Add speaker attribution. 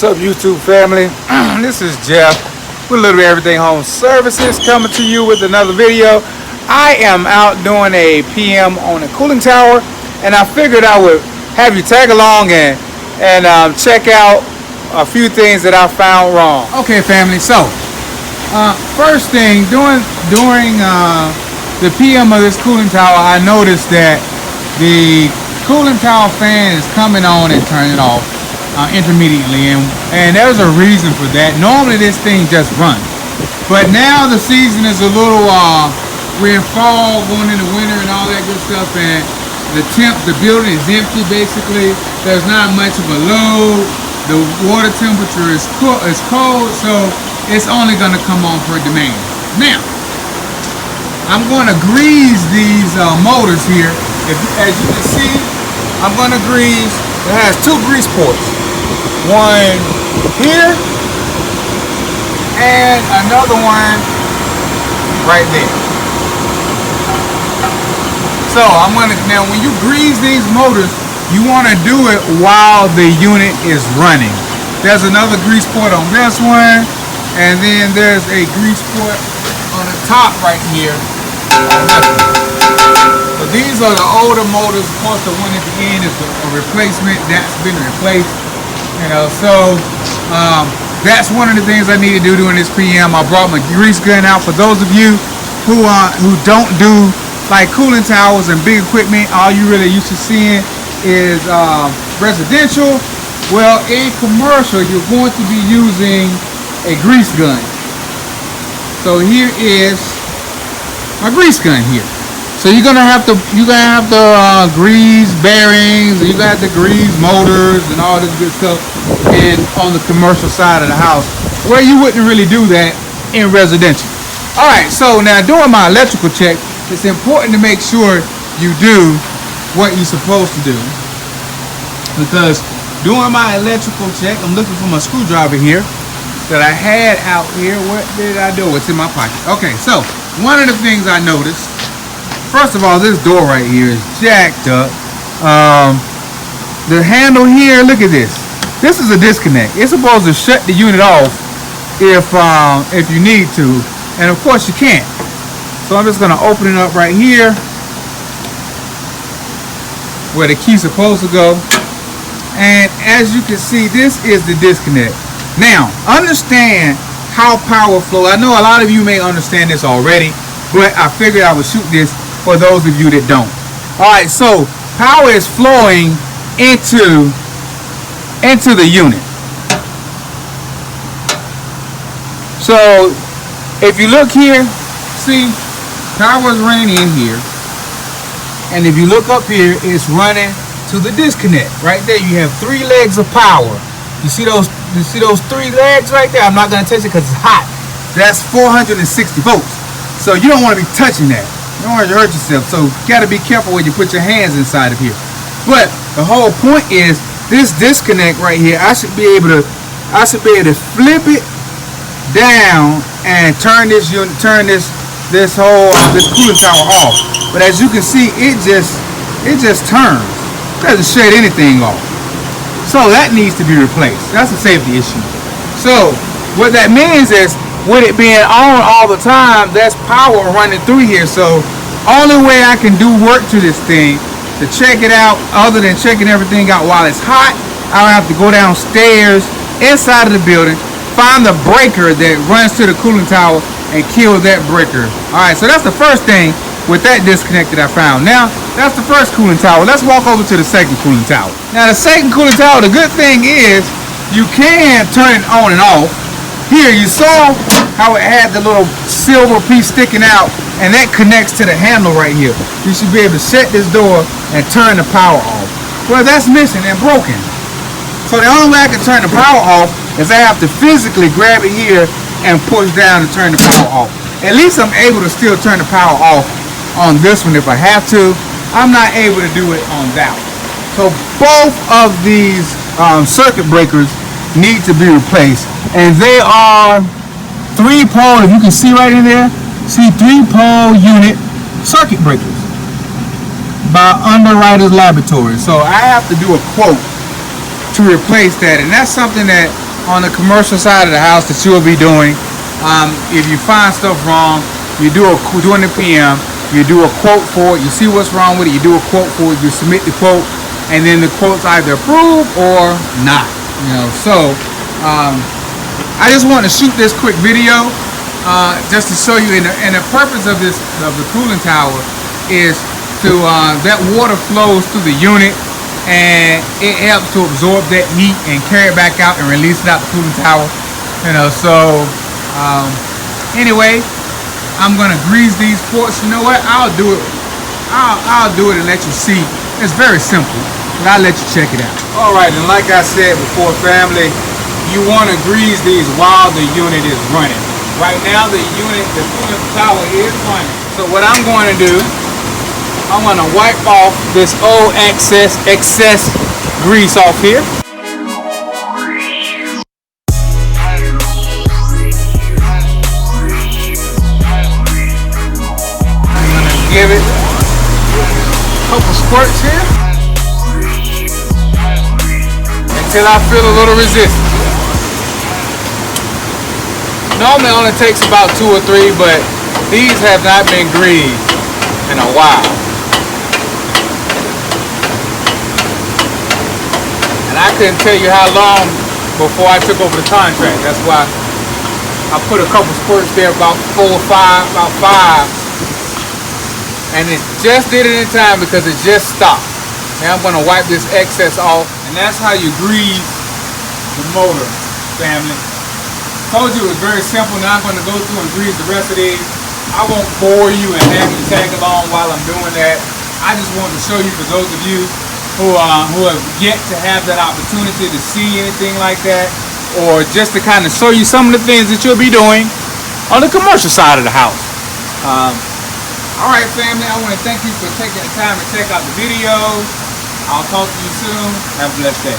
Speaker 1: What's up, YouTube family? This is Jeff with Little Bit Everything Home Services coming to you with another video. I am out doing a PM on a cooling tower, and I figured I would have you tag along and check out a few things that I found wrong. Okay, family. So first thing, during the PM of this cooling tower, I noticed that the cooling tower fan is coming on and turning off intermediately, and there's a reason for that. Normally this thing just runs, but now the season is a little we're in fall going into winter and all that good stuff, and the building is empty basically. There's not much of a load. The water temperature is cold, so it's only going to come on per demand. Now I'm going to grease these motors here. As you can see, I'm going to grease. It has two grease ports, one here and another one right there. So I'm going to, now when you grease these motors, you want to do it while the unit is running. There's another grease port on this one, and then there's a grease port on the top right here on this one. So these are the older motors. Of course, the one at the end is a replacement. That's been replaced. You know, so that's one of the things I need to do during this PM. I brought my grease gun out. For those of you who don't do like cooling towers and big equipment, all you really used to seeing is residential. Well, in commercial, you're going to be using a grease gun. So here is my grease gun here. So you're gonna have to grease bearings, you're gonna have to grease motors and all this good stuff, and on the commercial side of the house, where you wouldn't really do that in residential. All right, so now doing my electrical check, it's important to make sure you do what you're supposed to do, because doing my electrical check, I'm looking for my screwdriver here that I had out here. What did I do? It's in my pocket. Okay, so one of the things I noticed, first of all, this door right here is jacked up. The handle here, look at this. This is a disconnect. It's supposed to shut the unit off if you need to, and of course you can't. So I'm just gonna open it up right here where the key's supposed to go. And as you can see, this is the disconnect. Now, understand how power flows. I know a lot of you may understand this already, but I figured I would shoot this for those of you that don't. Alright, so power is flowing into the unit. So if you look here, see, power is running in here, and if you look up here, it's running to the disconnect. Right there you have three legs of power. You see those three legs right there? I'm not going to touch it because it's hot. That's 460 volts. So you don't want to be touching that. You don't want to hurt yourself, so you got to be careful when you put your hands inside of here. But the whole point is this disconnect right here. I should be able to flip it down and turn this cooling tower off. But as you can see, it just turns. It doesn't shut anything off. So that needs to be replaced. That's a safety issue. So what that means is, with it being on all the time, there's power running through here. So only way I can do work to this thing to check it out, other than checking everything out while it's hot, I have to go downstairs inside of the building, find the breaker that runs to the cooling tower, and kill that breaker. Alright, so that's the first thing with that disconnect that I found. Now, that's the first cooling tower. Let's walk over to the second cooling tower. Now, the second cooling tower, the good thing is you can turn it on and off. Here, you saw how it had the little silver piece sticking out, and that connects to the handle right here. You should be able to shut this door and turn the power off. Well, that's missing and broken. So the only way I can turn the power off is I have to physically grab it here and push down to turn the power off. At least I'm able to still turn the power off on this one if I have to. I'm not able to do it on that one. So both of these circuit breakers need to be replaced, and they are 3-pole. If you can see right in there, see 3-pole unit circuit breakers by Underwriters Laboratories. So I have to do a quote to replace that, and that's something that on the commercial side of the house that you will be doing. If you find stuff wrong, you do during the PM, you do a quote for it, you see what's wrong with it, you do a quote for it, you submit the quote, and then the quote's either approved or not. So I just want to shoot this quick video just to show you, and the purpose of the cooling tower is to that water flows through the unit, and it helps to absorb that heat and carry it back out and release it out the cooling tower. So anyway, I'm gonna grease these ports. You know what? I'll do it and let you see. It's very simple, but I'll let you check it out. All right, and like I said before, family, you want to grease these while the unit is running. Right now, the cooling tower is running. So what I'm going to do, I'm going to wipe off this old excess grease off here. I'm going to give it a couple squirts here until I feel a little resistance. Normally it only takes about 2 or 3, but these have not been greased in a while. And I couldn't tell you how long before I took over the contract. That's why I put a couple squirts there, about 4 or 5, about 5. And it just did it in time because it just stopped. Now I'm going to wipe this excess off. And that's how you grease the motor, family. Told you it was very simple. Now I'm going to go through and grease the rest of these. I won't bore you and have you tag along while I'm doing that. I just wanted to show you, for those of you who have yet to have that opportunity to see anything like that, or just to kind of show you some of the things that you'll be doing on the commercial side of the house. All right, family, I want to thank you for taking the time to check out the video. I'll talk to you soon. Have a blessed day.